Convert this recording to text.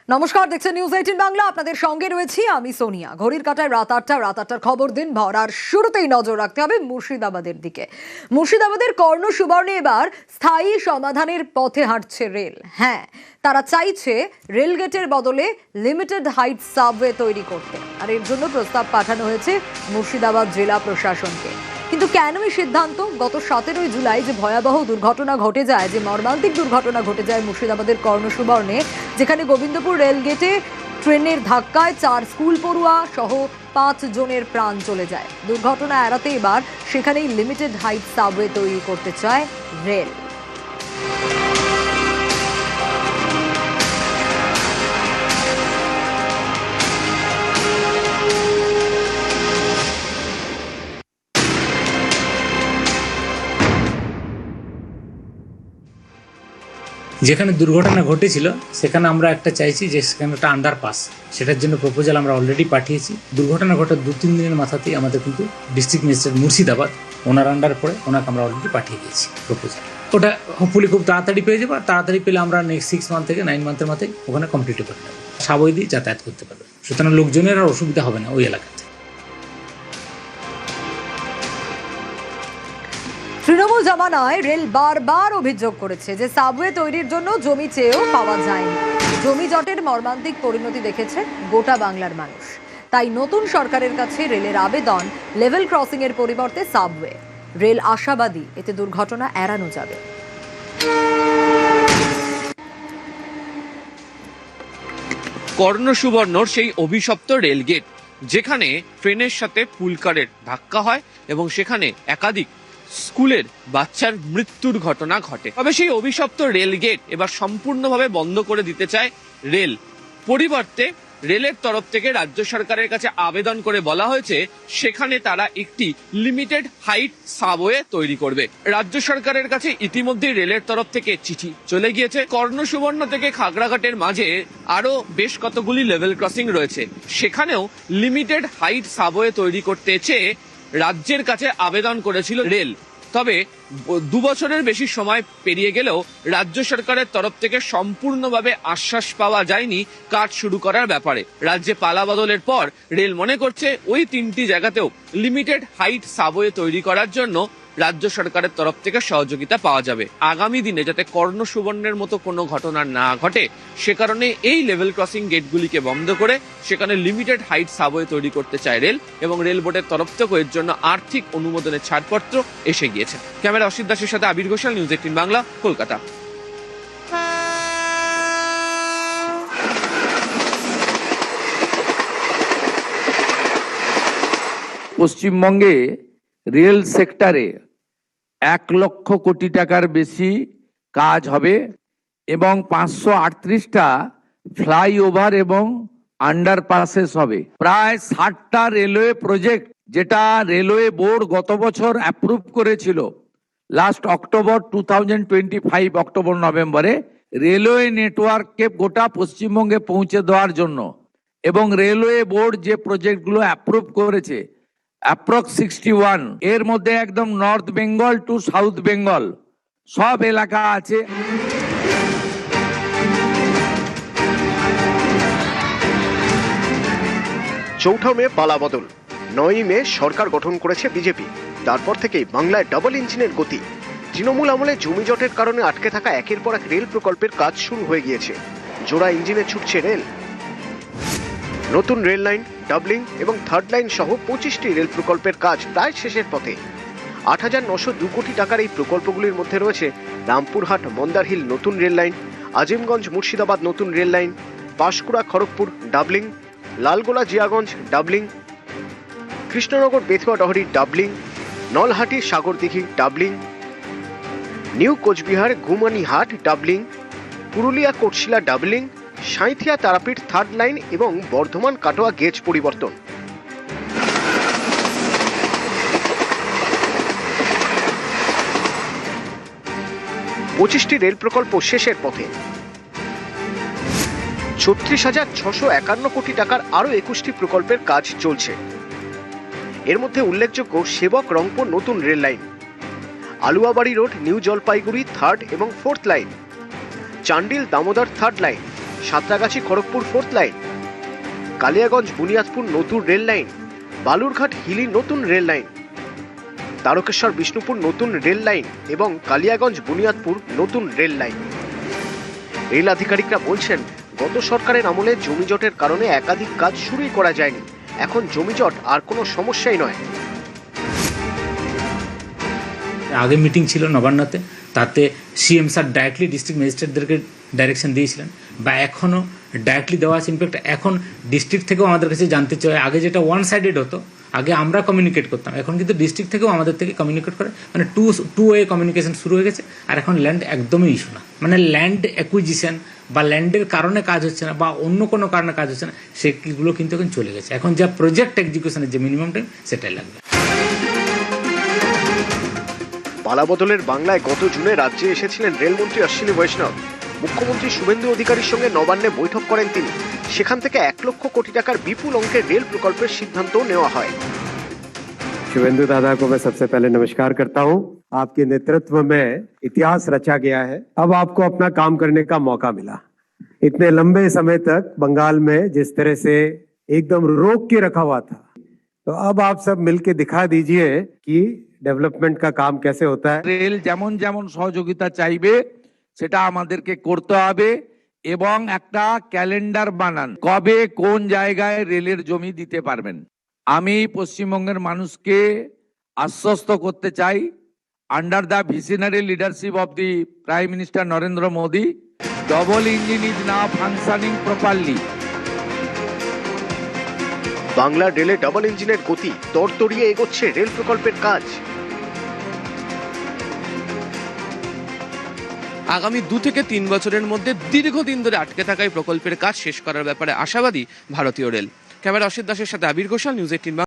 নমস্কার, দেখছেন নিউজ 18 বাংলা। আপনাদের সঙ্গে রয়েছি আমি সোনিয়া। ঘড়ির কাঁটায় রাত 8টার খবর দিন ভর। আর শুরুতেই নজর রাখতে হবে মুর্শিদাবাদের দিকে। মুর্শিদাবাদের কর্ণ সুবর্ণে এবার স্থায়ী সমাধানের পথে হাঁটছে রেল। হ্যাঁ, তারা চাইছে রেলগেটের বদলে লিমিটেড হাইট সাবওয়ে তৈরি করতে। আর এর জন্য প্রস্তাব পাঠানো হয়েছে মুর্শিদাবাদ জেলা প্রশাসনকে। কিন্তু কেন এই সিদ্ধান্ত? গত 17 জুলাই যে ভয়াবহ দুর্ঘটনা ঘটে যায়, যে মর্মান্তিক দুর্ঘটনা ঘটে যায় মুর্শিদাবাদের কর্ণ সুবর্ণে, যেখানে গোবিন্দপুর রেলগেটে ট্রেনের ধাক্কায় 4 স্কুল পড়ুয়া সহ 5 জনের প্রাণ চলে যায়। দুর্ঘটনা এড়াতে এবার সেখানেই লিমিটেড হাইট সাবওয়ে তৈরি করতে চায় রেল। যেখানে দুর্ঘটনা ঘটেছিল সেখানে আমরা একটা চাইছি যে সেখানে একটা আন্ডারপাস, সেটার জন্য প্রপোজাল আমরা অলরেডি পাঠিয়েছি। দুর্ঘটনা ঘটার 2-3 দিনের মাথাতেই আমাদের কিন্তু ডিস্ট্রিক্ট ম্যাজিস্ট্রেট মুর্শিদাবাদ ওনার আন্ডার পড়ে, ওনাকে আমরা অলরেডি পাঠিয়ে দিয়েছি প্রপোজাল। ওটা হোপফুলি খুব তাড়াতাড়ি পেয়ে যাবো। আর তাড়াতাড়ি পেলে আমরা নেক্সট 6 মান্থ থেকে 9 মান্থের মাথায় ওখানে কমপ্লিট করে নেবো, সাবওয়ে দিয়ে যাতায়াত করতে পারবে। সুতরাং লোকজনের আর অসুবিধা হবে না ওই এলাকাতে। তৃণমূল জামানায় রেল বারবার অভিযোগ করেছে যে সাবওয়ে তৈরির জন্য জমি চেয়েও পাওয়া যায়নি। জমি জটের মর্মান্তিক পরিণতি দেখেছে গোটা বাংলার মানুষ। তাই নতুন সরকারের কাছে রেলের আবেদন লেভেল ক্রসিং এর পরিবর্তে সাবওয়ে। রেল আশাবাদী এতে দুর্ঘটনা এড়ানো যাবে। কর্ণ সুবর্ণর সেই অভিশপ্ত রেলগেট, যেখানে ট্রেনের সাথে পুলকারের ধাক্কা হয় এবং সেখানে একাধিক স্কুলের বাচ্চার মৃত্যুর ঘটনা ঘটে। তবে সেই অভিশপ্ত রেলগেট এবার সম্পূর্ণভাবে বন্ধ করে দিতে চায় রেল। পরিবর্তে রেলের তরফ থেকে রাজ্য সরকারের কাছে আবেদন করে বলা হয়েছে সেখানে তারা একটি লিমিটেড হাইট সাবওয়ে তৈরি করবে। রাজ্য সরকারের কাছে ইতিমধ্যেই রেলের তরফ থেকে চিঠি চলে গিয়েছে। কর্ণ সুবর্ণ থেকে খাগড়াঘাটের মাঝে আরো বেশ কতগুলি লেভেল ক্রসিং রয়েছে, সেখানেও লিমিটেড হাইট সাবওয়ে তৈরি করতে চেয়ে রাজ্যের কাছে আবেদন করেছিল রেল। তবে 2 বছরের বেশি সময় পেরিয়ে গেলেও রাজ্য সরকারের তরফ থেকে সম্পূর্ণভাবে আশ্বাস পাওয়া যায়নি কাজ শুরু করার ব্যাপারে। রাজ্যে পালা বদলের পর রেল মনে করছে ওই 3টি জায়গাতেও লিমিটেড হাইট সাবওয়ে তৈরি করার জন্য রাজ্য সরকারের তরফ থেকে সহযোগিতা পাওয়া যাবে। আগামী দিনে যাতে কর্ণ সুবর্ণের মতো কোনো ঘটনা না ঘটে, সে কারণে এই লেভেল ক্রসিং গেটগুলিকে বন্ধ করে সেখানে লিমিটেড হাইট সাবওয়ে তৈরি করতে চায় রেল, এবং রেল বোর্ডের তরফ থেকেও এর জন্য আর্থিক অনুমোদনের ছাড়পত্র এসে গিয়েছে। ক্যামেরা অসিত দাসের সাথে আবির ঘোষাল, নিউজ 18 বাংলা, কলকাতা। পশ্চিমবঙ্গে রেল সেক্টরে 1 লক্ষ কোটি টাকার বেশি কাজ হবে এবং 538টা ফ্লাইওভার এবং আন্ডারপাসেস হবে। প্রায় 60টা রেলওয়ে প্রজেক্ট, যেটা রেলওয়ে বোর্ড গত বছর অ্যাপ্রুভ করেছিল লাস্ট অক্টোবর 2025 অক্টোবর নভেম্বরে, রেলওয়ে নেটওয়ার্ককে গোটা পশ্চিমবঙ্গে পৌঁছে দেওয়ার জন্য। এবং রেলওয়ে বোর্ড যে প্রজেক্টগুলো অ্যাপ্রুভ করেছে অ্যাপ্রক্স 61, এর মধ্যে একদম north Bengal to south Bengal সব এলাকা আছে। চৌঠা মে পালা বদল, 9ই মে সরকার গঠন করেছে বিজেপি। তারপর থেকেই বাংলায় ডাবল ইঞ্জিনের গতি। তৃণমূল আমলে জমি জটের কারণে আটকে থাকা একের পর এক রেল প্রকল্পের কাজ শুরু হয়ে গিয়েছে। জোড়া ইঞ্জিনে ছুটছে রেল। নতুন রেল লাইন, ডাবলিং এবং থার্ড লাইন সহ 25টি রেল প্রকল্পের কাজ প্রায় শেষের পথে। 8,902 কোটি টাকার এই প্রকল্পগুলির মধ্যে রয়েছে রামপুরহাট মন্দারহিল নতুন রেল লাইন, আজিমগঞ্জ মুর্শিদাবাদ নতুন rail line, Panskura Kharagpur doubling, Lalgola Jiaganj doubling, Krishnanagar Bethuadahari doubling, Nalhati Sagardighi doubling, new Cooch Behar Gumanihat doubling, Purulia Kotshila doubling, Sainthia Tarapith third line এবং বর্ধমান কাটোয়া গেজ পরিবর্তন। পঁচিশটি রেল প্রকল্প শেষের পথে। 36,651 কোটি টাকার আরো 21টি প্রকল্পের কাজ চলছে। এর মধ্যে উল্লেখযোগ্য সেবক রংপুর নতুন rail line, Aluabari road new Jalpaiguri third এবং fourth line, Chandil Damodar third line, Santragachi Kharagpur 4th line, Kaliaganj Buniadpur নতুন রেল লাইন, বালুরঘাট হিলি নতুন রেল লাইন, তারকেশ্বর বিষ্ণুপুর নতুন রেল লাইন এবং কালিয়াগঞ্জ বুনিয়াদপুর নতুন রেল লাইন। রেল আধিকারিকরা বলছেন, গত সরকারের আমলে জমিজটের কারণে একাধিক কাজ শুরুই করা যায়নি। এখন জমিজট আর কোনো সমস্যাই নয়। আগে মিটিং ছিল নবান্নতে, তাতে সিএম স্যার ডাইরেক্টলি ডিস্ট্রিক্ট ম্যাজিস্ট্রেটদেরকে ডাইরেকশন দিয়েছিলেন, বা এখনও ডাইরেক্টলি দেওয়া আছে। ইনফ্যাক্ট এখন ডিস্ট্রিক্ট থেকেও আমাদের কাছে জানতে চায়। আগে যেটা ওয়ান সাইডেড হতো, আগে আমরা কমিউনিকেট করতাম, এখন কিন্তু ডিস্ট্রিক্ট থেকেও আমাদের থেকে কমিউনিকেট করে, মানে টু ওয়ে কমিউনিকেশন শুরু হয়ে গেছে। আর এখন ল্যান্ড একদমই ইস্যু না, মানে ল্যান্ড অ্যাকুইজিশন বা ল্যান্ডের কারণে কাজ হচ্ছে না বা অন্য কোনো কারণে কাজ হচ্ছে না, সেগুলো কিন্তু এখন চলে গেছে। এখন যা প্রজেক্ট এক্সিকিউশনের যে মিনিমাম টাইম, সেটাই লাগবে। পালাবদলের বাংলায় গত জুনে রাজ্যে এসেছিলেন রেলমন্ত্রী অশ্বিনী বৈষ্ণব। মুখ্যমন্ত্রী শুভেন্দু অধিকারীর সঙ্গে নবান্নে বৈঠক করেন তিনি। সেখান থেকে 1 লক্ষ কোটি টাকার বিপুল অঙ্কের রেল প্রকল্পের সিদ্ধান্ত নেওয়া হয়। शुभेंदु दादा को मैं सबसे पहले नमस्कार करता हूं। आपके नेतृत्व में इतिहास रचा गया है। अब आपको अपना काम करने का मौका मिला। इतने लंबे समय तक बंगाल में जिस तरह से एकदम रोक के रखा हुआ था, तो अब आप सब मिलके दिखा दीजिए कि डेवलपमेंट का काम कैसे होता है। রেল যেমন যেমন সহযোগিতা চাইবে সেটা আমাদেরকে করতে হবে এবং একটা ক্যালেন্ডার বানান, কবে কোন জায়গায় রেলের জমি দিতে পারবেন। আমি পশ্চিমবঙ্গের মানুষকে আশ্বস্ত করতে চাই, under the visionary leadership of the prime minister Narendra Modi, double engine is now functioning properly. Bangla রেলে ডাবল ইঞ্জিনের গতি, তরতরিয়ে এগোচ্ছে রেল প্রকল্পের কাজ। আগামী 2 থেকে 3 বছরের মধ্যে দীর্ঘদিন ধরে আটকে থাকা এই প্রকল্পের কাজ শেষ করার ব্যাপারে আশাবাদী ভারতীয় রেল। ক্যামেরা অসিত দাসের সাথে আবির ঘোষাল, নিউজ 18।